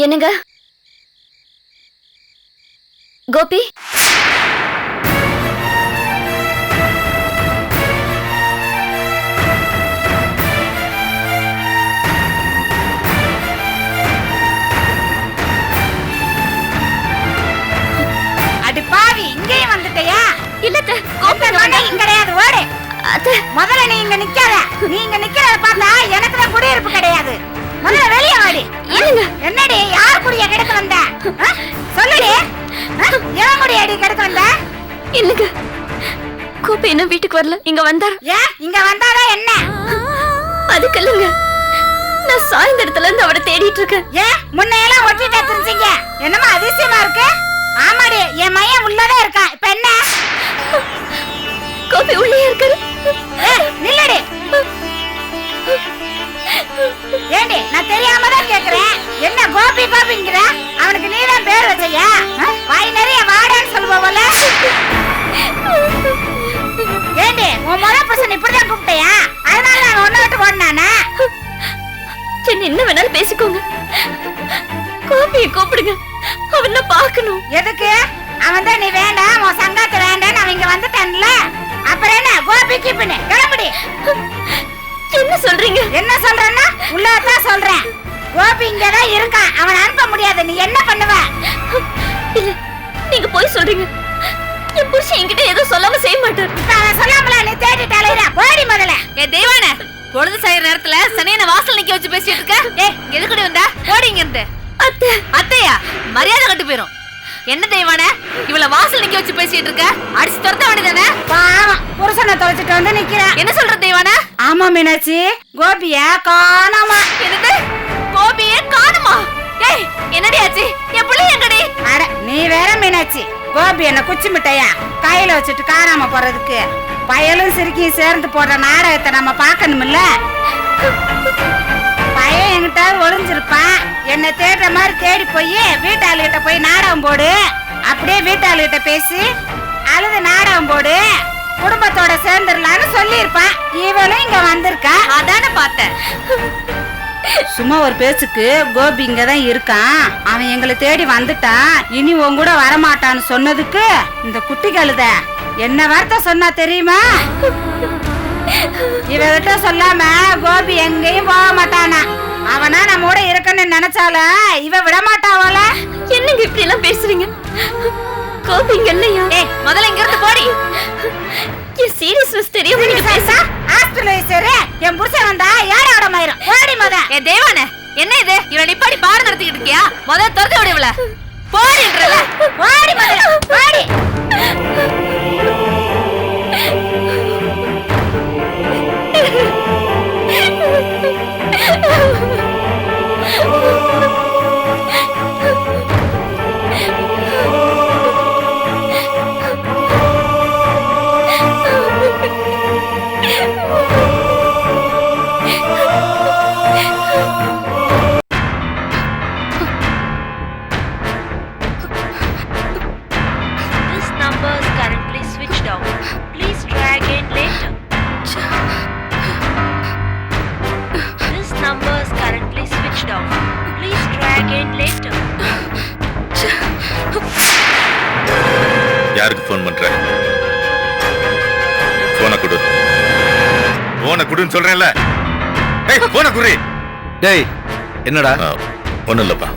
என்னங்க கோபி? அடி பாவி, இங்கேயும் வந்துட்டயா? இல்ல கோபி இங்க கிடையாது, ஓடு. முதல்ல நீ இங்க நிக்காத. நீ இங்க நிக்கிறத பார்த்தா எனக்கு தான் குடியிருப்பு கிடையாது. முதல்ல வெளியே வாடி. என்னடி யார் குடிய கெடுக்க வந்த? சொல்லுடி. ஏன் குடிய அடி கெடுக்க வந்த? இல்லங்க கோபி என்ன வீட்டுக்கு வரல, இங்க வந்தார். ஏன் இங்க வந்தாதான் என்ன? அதுக்கு இல்லங்க, நான் சாயந்தரத்துல இருந்து அவரை தேடிட்டு இருக்கேன். ஏன் முன்னையெல்லாம் ஒட்டிட்டு தெரிஞ்சீங்க? என்னமா அதிசயமா இருக்கு? ஆமாடி, என் மையம் உள்ளதே இருக்கா. இப்ப என்ன? கோபி உள்ளே இருக்காரு. நில்லடி. ஏண்டி நான் தெரியாம தான் கேக்குறேன். என்ன கோபி கோபிங்கற? அவனுக்கு நீதான் பேர் வச்சையா? வாய் நிறைய வாடான்னு சொல்லுவல. ஏண்டி உன் முறை புருஷன் இப்படிதான் கூப்பிட்டியா? அதனால நான் ஒண்ணு விட்டு ஓடுனானா? என்ன என்ன வேணாலும் பேசிக்கோங்க, கோபியை கூப்பிடுங்க, அவனை பார்க்கணும். எதுக்கு? அவன் தான் நீ வேண்டாம், உன் சங்காத்து வேண்டாம், நான் இங்க வந்துட்டேன்ல. அப்புறம் என்ன கோபிக்கு பின்ன கிளம்புடி. என்ன சொல்றீங்க? என்ன சொல்றேன்னா உள்ளதான் சொல்றேன். கோபி இங்கதான் இருக்கான், அவன் அனுப்ப முடியாது. நீ என்ன பண்ணுவ? இல்ல நீங்க போய் சொல்றீங்க. என் புருஷன் என்கிட்ட ஏதோ சொல்லாம செய்ய மாட்டார். அவன் சொல்லாமல நீ தேடிட்டு அலையற. போடி முதல்ல. ஏ தெய்வானே, பொழுது சாயிற நேரத்துல சனியன வாசல் நிக்க வச்சு பேசிட்டு இருக்க. ஏய் எதுக்குடி வந்தா? போடி இங்க இருந்து. அத்தை. அத்தையா? மரியாதை கட்டு போயிரும். என்ன தெய்வானே இவள வாசல் நிக்க வச்சு பேசிட்டு இருக்க? அடிச்சு துரத்த வேண்டியதானே? பாவம் புருஷனை தொலைச்சிட்டு வந்து நிக்கிறேன். என்ன சொல்ற தெய்வானே? ஆமா மீனாட்சி, கோபிய காணோமா. என்னது? கோபியே காணுமா? ஏய் என்னடி ஆச்சு? என் பிள்ளை எங்கடி? அட நீ வேற மீனாட்சி, கோபி என்ன குச்சி மிட்டையா கையில வச்சுட்டு காணாம போறதுக்கு? பயலும் சிரிக்கியும் சேர்ந்து போடுற நாடகத்தை நம்ம பார்க்கணும்ல. பையன் என்கிட்ட ஒளிஞ்சிருப்பான். என்ன தேடுற மாதிரி தேடி போய் வீட்டாளுகிட்ட போய் நாடகம் போடு. அப்படியே வீட்டாளுகிட்ட பேசி அழுது நாடகம் போடு, குடும்பத்தோட சேர்ந்துடலான்னு சொல்லியிருப்பான். இவளும் இங்க வந்திருக்கா. அதானே பார்த்தேன். சும்மா ஒரு பேச்சுக்கு கோபி இங்கதான் இருக்கான், அவன் எங்களை தேடி வந்துட்டான், இனி உன் கூட வரமாட்டான்னு சொன்னதுக்கு இந்த குட்டி கழுத என்ன வார்த்தை சொன்னா தெரியுமா? இவகிட்ட சொல்லாம கோபி எங்கேயும் போக மாட்டானா. அவனா நம்ம கூட இருக்கன்னு நினைச்சால இவ விட மாட்டாவல. என்னங்க இப்படி எல்லாம் பேசுறீங்க? கோபி இங்க இல்லையா? ஏய் முதல்ல இங்க இருந்து போடி. என் சீரியஸ்னஸ் தெரியாம நீங்க பேசா? ஹாஸ்டல் சரி, என் புருஷன் வந்தா யாரோட மயிரும் ஓடி மொத. ஏ தேவானே என்ன இது? இவள நிப்பாடி பாடம் நடத்திக்கிட்டு இருக்கியா? முதல்ல துரத்தி ஓடி இவள. போடின்றல. ஓடி மொத ஓடி. This number is currently switched off. Please try again later. This number is currently switched off. Please try again later. யாருக்கு ஃபோன் பண்ற? போன குடு. போன குடுன்னு சொல்றேன்ல. ஏய் போன குடு. டேய் என்னடா? ஒண்ணும் இல்லப்பா.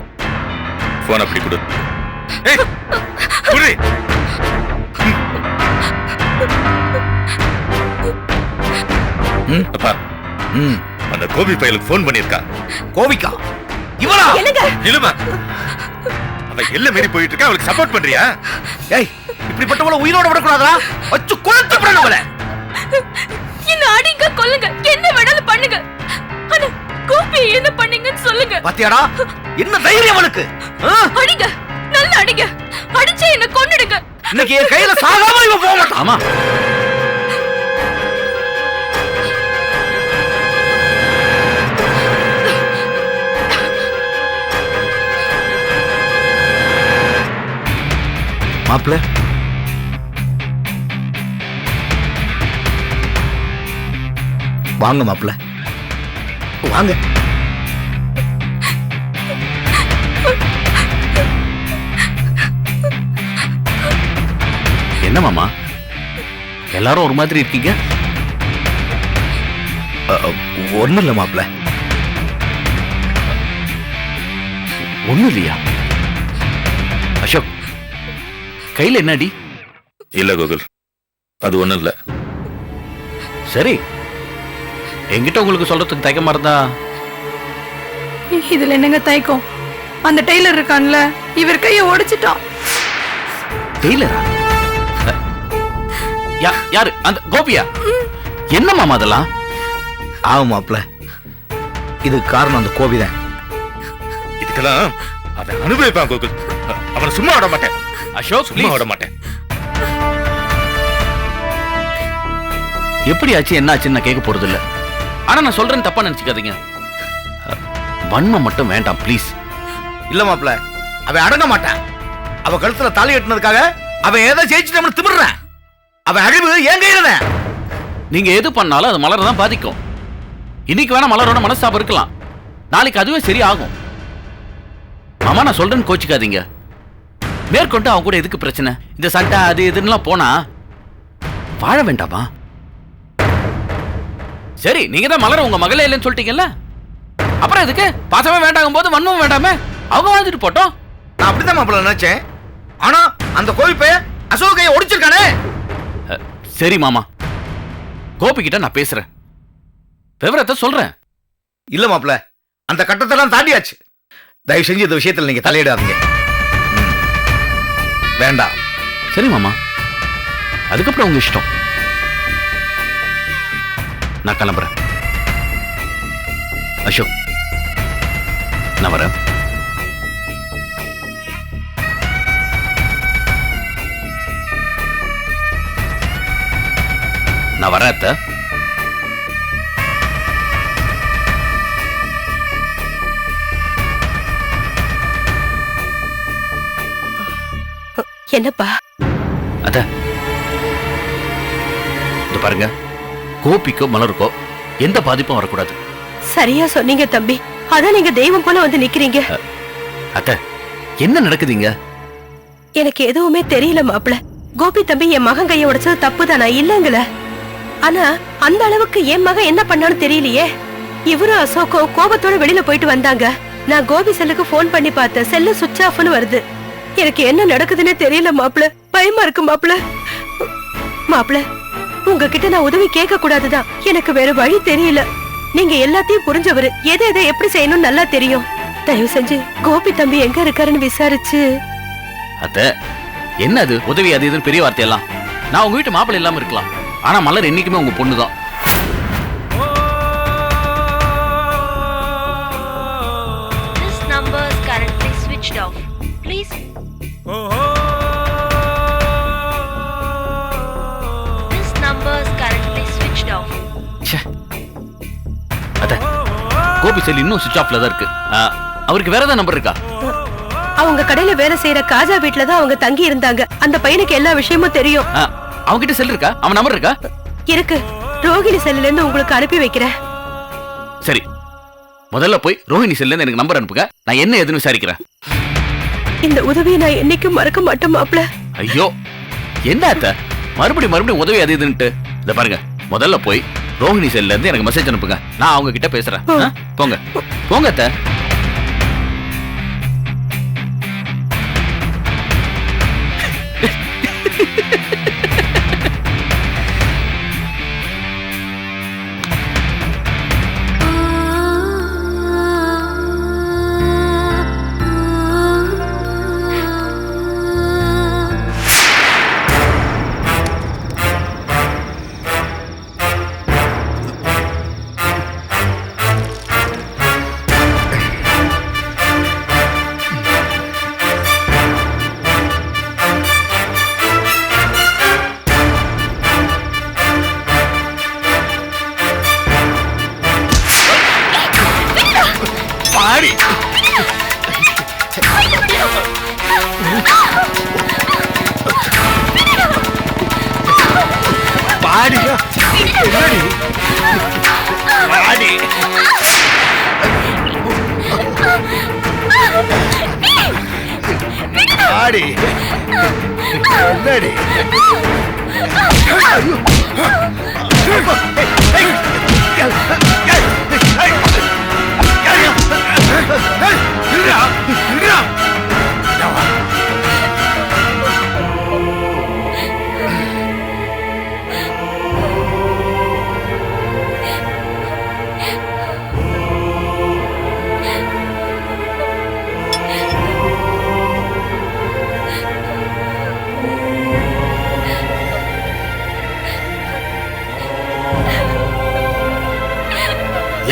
போன் அப்படி குடு. ஏய் குடு. அப்பா அந்த கோபி பையலுக்கு ஃபோன் பண்ணிருக்கா. கோபிக்கா? இவளா? இழுமா அவ எல்ல மீறி போயிட்டு இருக்கா, அவளுக்கு சப்போர்ட் பண்றியா? ஏய் இப்படிப்பட்டவள உயிரோட விடக்கூடாதா? வச்சு கொளுத்து விடணும்ல. என்ன அடிங்க கொல்லுங்க, என்ன வேணாலும் பண்ணுங்க, ஆனா கோபி என்ன பண்ணீங்கன்னு சொல்லுங்க. பாத்தியாடா என்ன தைரியம் அவளுக்கு? அடிங்க, நல்லா அடிங்க, அடிச்சு என்ன கொன்னுடுங்க. இன்னைக்கு என் கையில சாகாம இவ போக மாட்டான். ஆமா மாப்ள, வாங்க மாப்ள, வாங்க. என்ன மாமா எல்லாரும் ஒரு மாதிரி இருக்கீங்க? ஒண்ணும் இல்ல மாப்ள. ஒண்ணும் இல்லையா? அசோக், கையில என்னடி? இல்ல கோகுல், அது ஒண்ணும் இல்ல. சரி, என்கிட்ட உங்களுக்கு சொல்றதுக்கு தயக்கமா இருந்தா இதுல என்னங்க தயக்கம்? அந்த டெய்லர் இருக்கான்ல, இவர் கைய உடைச்சிட்டான். டெய்லரா? யாரு? அந்த கோபியா? என்ன மாமா அதெல்லாம்? ஆமா மாப்ள, இது காரணம் அந்த கோபிதான். இதுக்கெல்லாம் அவன் அனுபவிப்பான் கோகுல். அவனை சும்மா விட மாட்டேன். அசோக், சும்மா விட மாட்டேன். எப்படி ஆச்சு என்ன ஆச்சுன்னு நான் கேட்க போறது இல்ல. ஆனா நான் சொல்றேன்னு தப்பா நினைச்சுக்காதீங்க. வன்மம் மட்டும் வேண்டாம் ப்ளீஸ். இல்ல மாப்ள, அவன் அடங்க மாட்டான். அவ கழுத்துல தாலி கட்டினதுக்காக அவன் ஏதோ ஜெயிச்சுட்டு திமிர்றான். அவன் அழிவு என் கையில. நீங்க எது பண்ணாலும் அது மலரை தான் பாதிக்கும். இன்னைக்கு வேணா மலரோட மனஸ்தாபம் இருக்கலாம், நாளைக்கு அதுவே சரி ஆகும். மாமா நான் சொல்றேன்னு கோச்சிக்காதீங்க. மேற்கொண்டு அவன் கூட எதுக்கு பிரச்சனை? இந்த சண்டை அது இதுன்னு போனா வாழ வேண்டாமா? சரி, நீங்க தான் மலர உங்க மகளே இல்லைன்னு சொல்லிட்டீங்கல்ல, அப்புறம் எதுக்கு பாசமே வேண்டாகும் போது வன்மம் வேண்டாமே? அவங்க வாழ்ந்துட்டு போட்டோம். நான் அப்படித்தான் மாப்ள நினைச்சேன். ஆனா அந்த கோபி பையன் அசோக் கையை ஒடிச்சிருக்கானே. சரி மாமா, கோபி கிட்ட நான் பேசுறேன், விவரத்தை சொல்றேன். இல்ல மாப்ள, அந்த கட்டத்தெல்லாம் தாண்டியாச்சு. தயவு செஞ்சு இந்த விஷயத்துல நீங்க தலையிடாதீங்க. வேண்டாம். சரி மாமா, அதுக்கப்புறம் உங்க இஷ்டம். நான் கிளம்புறேன். அசோக், நான் வரேன். நான் வரேன் அத்தை. என்னப்பா? அத்தை, இது பாருங்க, கோபிக்கோ மலருக்கோ எந்த பாதிப்பும் வரக்கூடாது. சரியா சொன்னீங்க தம்பி. அதான் நீங்க தெய்வம் போல வந்து நிக்கிறீங்க. அத்தை, என்ன நடக்குதுங்க? எனக்கு எதுவுமே தெரியல மாப்ள. கோபி தம்பி என் மகன் கைய உடைச்சது தப்புதானா? இல்லங்கல. ஆனா அந்த அளவுக்கு என் மகன் என்ன பண்ணான்னு தெரியலையே. இவரும் அசோக்கும் கோபத்தோட வெளியில போயிட்டு வந்தாங்க. நான் கோபி செல்லுக்கு போன் பண்ணி பார்த்தேன், செல்லு சுவிட்ச் ஆஃப்னு வருது. எனக்கு என்ன நடக்குதுன்னே தெரியல மாப்ள. பயமா இருக்கு மாப்ள. மாப்ள, உங்ககிட்ட நான் உதவி கேட்க கூடாதுதான், எனக்கு வேற வழி தெரியல. நீங்க எல்லாத்தையும் புரிஞ்சவரு, எதை எதை எப்படி செய்யணும்னு நல்லா தெரியும். தயவு செஞ்சு கோபி தம்பி எங்க இருக்காருன்னு விசாரிச்சு. அத்தை, என்ன அது உதவி அது இதுன்னு பெரிய வார்த்தையெல்லாம்? நான் உங்க வீட்டு மாப்பிள்ளை இல்லாம இருக்கலாம், ஆனா மலர் என்னைக்குமே உங்க பொண்ணுதான். This number is currently switched off. Please. This number is currently switched off. அத்தை, கோபி செல் இன்னும் சுவிட்ச் ஆஃப்ல தான் இருக்கு. அவருக்கு வேற ஏதாவது நம்பர் இருக்கா? அவங்க கடையில வேலை செய்யற காஜா வீட்ல தான் அவங்க தங்கி இருந்தாங்க. அந்த பையனுக்கு எல்லா விஷயமும் தெரியும். அவங்க கிட்ட செல் இருக்கா? அவன் நம்பர் இருக்கா? இருக்கு. ரோகிணி செல்லுல இருந்து உங்களுக்கு அனுப்பி வைக்கிறேன். சரி, முதல்ல போய் ரோஹிணி செல்ல இருந்து எனக்கு நம்பர் அனுப்புங்க, நான் என்ன ஏதுன்னு விசாரிக்கிறேன். இந்த உதவியை நான் என்னைக்கும் மறக்க மாட்டேன் மாப்ள. ஐயோ, என்ன அத்தை மறுபடியும் உதவி அது இதுன்ட்டு? இத பாருங்க, முதல்ல போய் ரோஹிணி செல்ல இருந்து எனக்கு மெசேஜ் அனுப்புங்க, நான் அவங்க கிட்ட பேசுறேன். போங்க போங்க அத்தை. இல்லடி.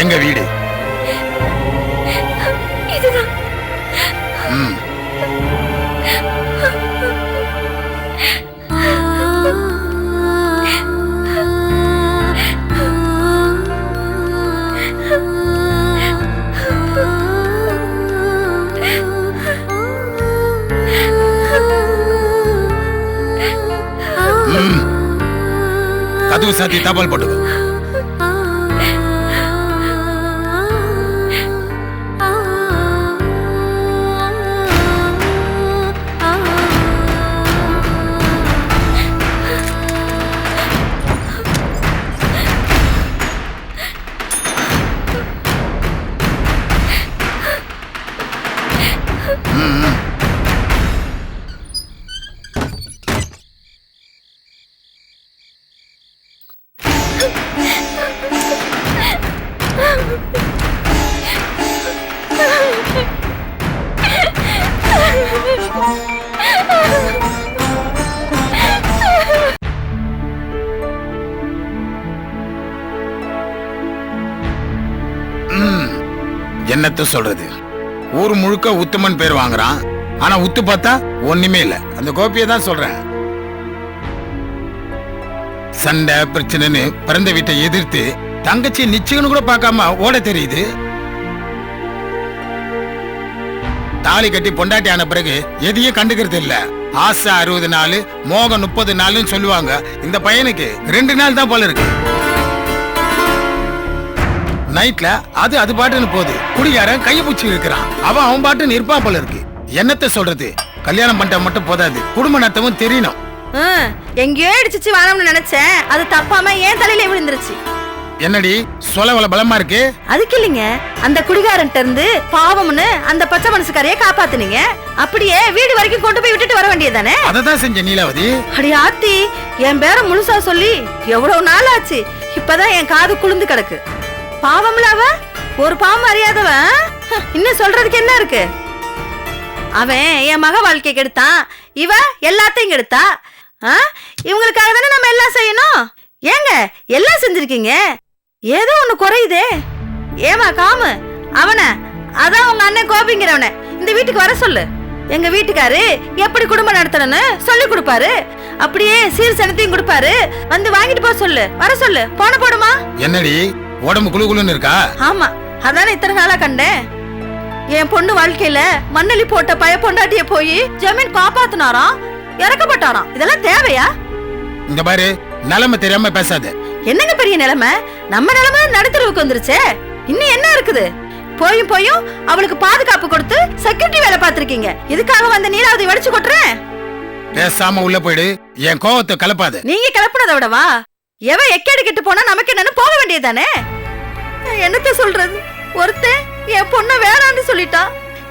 எங்க வீடு இதுதான். ம். ம். கதவு சாத்தி தபால் போட்டுக்கோ. என்னத்த சொல்றது, ஊர் முழுக்க உத்தமன் பேர் வாங்குறான். ஆனா உத்து பார்த்தா ஒண்ணுமே இல்ல. அந்த கோபியை தான் சொல்றேன். சண்டை பிரச்சனைன்னு பிறந்த வீட்டை எதிர்த்து தங்கச்சி நிச்சயம்னு கூட பார்க்காம ஓட தெரியுது. தாலி கட்டி பொண்டாட்டி ஆன பிறகு எதையும் கண்டுக்கிறது இல்ல. ஆசை 60 நாள், மோகம் 30 நாள்னு சொல்லுவாங்க. இந்த பையனுக்கு 2 நாள் தான் போல இருக்கு. நைட்ல அது பாட்டுன்னு போகுது. குடிகாரன் கைய பூச்சி இருக்கிறான். அவன் பாட்டுன்னு இருப்பான் போல இருக்கு. என்னத்த சொல்றது, கல்யாணம் பண்ணிட்ட மட்டும் போதாது, குடும்ப நத்தமும் தெரியணும். எங்கேயோ இடிச்சிச்சு வாழணும்னு நினைச்சேன். அது தப்பாம ஏன் தலையில விழுந்துருச்சு. என்னடி சொலவல பலமா இருக்கு? அதுக்கு இல்லைங்க, அந்த குடிகாரன்ட்ட இருந்து பாவம்னு அந்த பச்சை மனசுக்காரைய காப்பாத்துனீங்க. அப்படியே வீடு வரைக்கும் கொண்டு போய் விட்டுட்டு வர வேண்டியதானே? அததான் செஞ்ச நீலாவதி. அடி ஆத்தி, என் பேரை முழுசா சொல்லி எவ்வளவு நாள் ஆச்சு. இப்பதான் என் காது குளிந்து கிடக்கு. பாவம்ல அவ, ஒரு பாவம் அறியாதவன். இன்னும் சொல்றதுக்கு என்ன இருக்கு? அவன் என் மக வாழ்க்கை கெடுத்தான், இவ எல்லாத்தையும் கெடுத்தா. இவங்களுக்காக தானே நம்ம எல்லாம் செய்யணும். ஏங்க எல்லாம் செஞ்சிருக்கீங்க, ஏதோ ஒண்ணு குறையுதே. ஏமா காமு அவன, அதான் உங்க அண்ணன் கோபிங்கிறவன இந்த வீட்டுக்கு வர சொல்லு. எங்க வீட்டுக்காரு எப்படி குடும்பம் நடத்தணும்னு சொல்லி கொடுப்பாரு. அப்படியே சீர் சனத்தையும் கொடுப்பாரு. வந்து வாங்கிட்டு போக சொல்லு, வர சொல்லு. போன போடுமா? என்னடி உடம்பு குளு குளுன்னு இருக்கா? ஆமா, அதானே இத்தனை நாளா கண்டேன். என் பொண்ணு வாழ்க்கையில மண்ணலி போட்ட பய பொண்டாட்டிய போய் ஜமீன் காப்பாத்தினாராம், இறக்கப்பட்டாராம். இதெல்லாம் தேவையா? இந்த பாரு, நிலைமை தெரியாம பேசாத. என்னங்க பெரிய நிலைமை? நம்ம நிலைமை நடுத்தருவுக்கு வந்துருச்சே. இன்னும் என்ன இருக்குது? போயும் அவளுக்கு பாதுகாப்பு கொடுத்து செக்யூரிட்டி வேலை பார்த்திருக்கீங்க. இதுக்காக வந்த நீலாவதி வடிச்சு கொட்டுறேன். பேசாம உள்ள போயிடு, என் கோவத்தை கலப்பாத. நீங்க கிளப்புனதை விடவா எவ எக்கேடு கெட்டு போனா நமக்கு என்னன்னு போக வேண்டியதானே? என்னத்த சொல்றது, ஒருத்தன் என் பொண்ண வேணான்னு சொல்லிட்டா,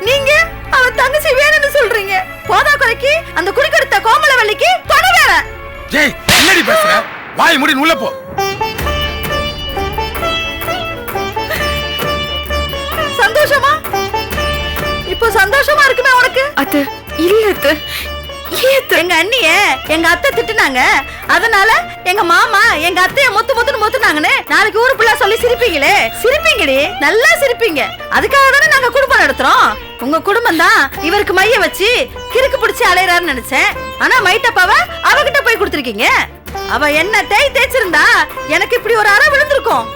நீங்க அவன் தங்கச்சி வேணும்னு சொல்றீங்க. போதா குறைக்கு அந்த குடிக்கெடுத்த கோமலவல்லிக்கு தொட வேற. ஜெய், என்னடி பேசுற? வாய் மூடி உள்ள போ. சந்தோஷமா? இப்போ சந்தோஷமா இருக்குமே உனக்கு? அது இல்ல, எங்க அண்ணிய எங்க அத்தை திட்டுனாங்க, அதனால எங்க மாமா எங்க அத்தைய மொத்துன்னு மொத்துனாங்கன்னு நாளைக்கு ஊரு புள்ளா சொல்லி சிரிப்பீங்களே. சிரிப்பீங்கடி, நல்லா சிரிப்பீங்க. அதுக்காக தானே நாங்க குடும்பம் நடத்துறோம். உங்க குடும்பம் தான் இவருக்கு மைய வச்சு கிறுக்கு பிடிச்சு அலையறாருன்னு நினைச்சேன். ஆனா மைட்டப்பாவ அவகிட்ட போய் கொடுத்துருக்கீங்க. அவ என்ன தேய்ச்சிருந்தா எனக்கு இப்படி ஒரு அறை விழுந்திருக்கும்.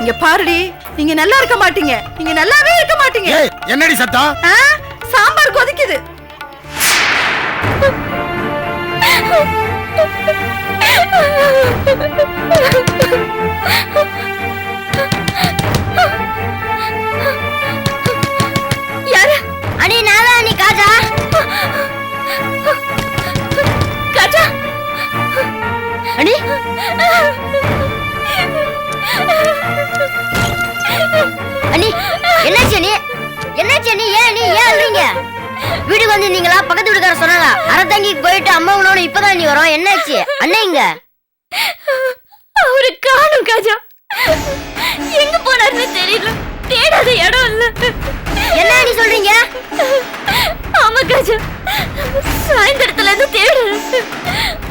இங்க பாருடி, நீங்க நல்லா இருக்க மாட்டீங்க. நீங்க நல்லாவே இருக்க மாட்டீங்க. என்னடி சத்தம்? சாம்பார் கொதிக்குது. யாரு? அண்ணி நானா? அண்ணி காஜா? காஜா அண்ணி அண்ணி என்னாச்சு அண்ணி என்னாச்சு அண்ணி ஏன் அழுறீங்க வீட்டுக்கு வந்திருந்தீங்களா பக்கத்து வீட்டுக்கார சொன்னாங்க அறத்தங்கிக்கு போயிட்டு அம்மா உணவு இப்பதான் நீ வரோம் என்னாச்சு அண்ணா இங்க அவரு காணும் காஜா எங்க போனாருன்னு தெரியல தேடாத இடம் இல்ல என்ன நீ சொல்றீங்க ஆமா காஜா சாயந்தரத்துல இருந்து தேடுறேன்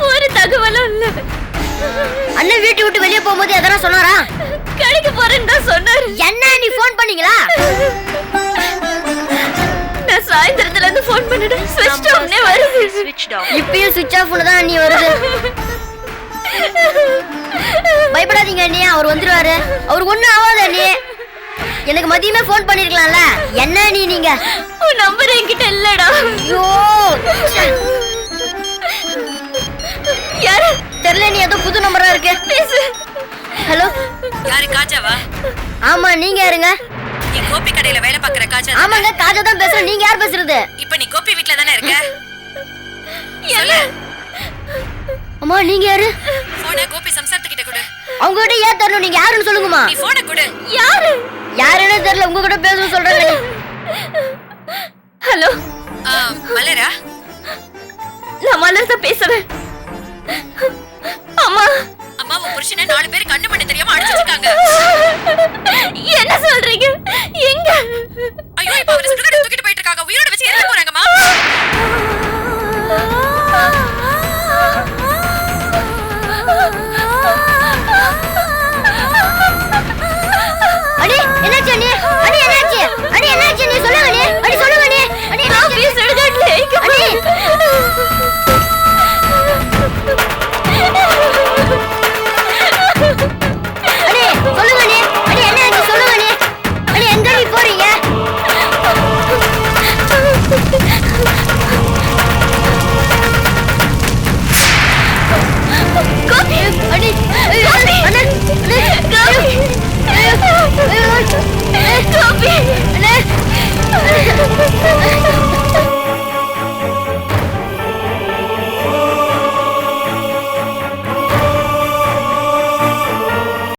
ஒரு தகவலும் இல்ல அண்ணன் வீட்டு விட்டு வெளியே போகும்போது எதனா சொன்னாரா கடைக்கு போறேன்னு தான் சொன்னாரு என்ன நீ போன் பண்ணீங்களா நான் சாயந்தரத்துல இருந்து போன் பண்ணிட்டு ஸ்விட்ச் ஆஃப்னே வருது Switched off. இப்பயும் சுவிட்ச் ஆஃப் தான் நீ வருது பயப்படாதீங்க அண்ணி அவர் வந்துருவாரு அவர் ஒண்ணும் ஆகாது அண்ணி எனக்கு மதியமே போன் பண்ணிருக்கலாம்ல என்ன நீங்க உன் நம்பர் என்கிட்ட இல்லடா ஐயோ யாரு தெரியல நீ ஏதோ புது நம்பரா இருக்கு பேசு ஹலோ யாரு காஜாவா ஆமா நீங்க யாருங்க நீ கோபி கடையில வேலை பாக்குற காஜா ஆமாங்க காஜா தான் பேசுறேன் நீங்க யார் பேசுறது இப்ப நீ கோபி வீட்ல தானே இருக்க அம்மா நீங்க யாரு போன கோபி சம்சாரத்துக்கிட்ட கொடு அவங்க கிட்ட ஏன் தரணும் நீங்க யாருன்னு சொல்லுங்கம்மா நீ போன கொடு யாரு யாருன்னு தெரியல உங்க கிட்ட பேசணும் சொல்றேன் ஹலோ மலரா நான் மலர் தான் பேசுறேன் அம்மா அம்மா உன் புருஷனை 4 பேர் கண்ணு மண்ணு தெரியாம அடிச்சிட்டு இருக்காங்க என்ன சொல்றீங்க எங்க ஐயோ இப்ப அவரை சுடுகாடு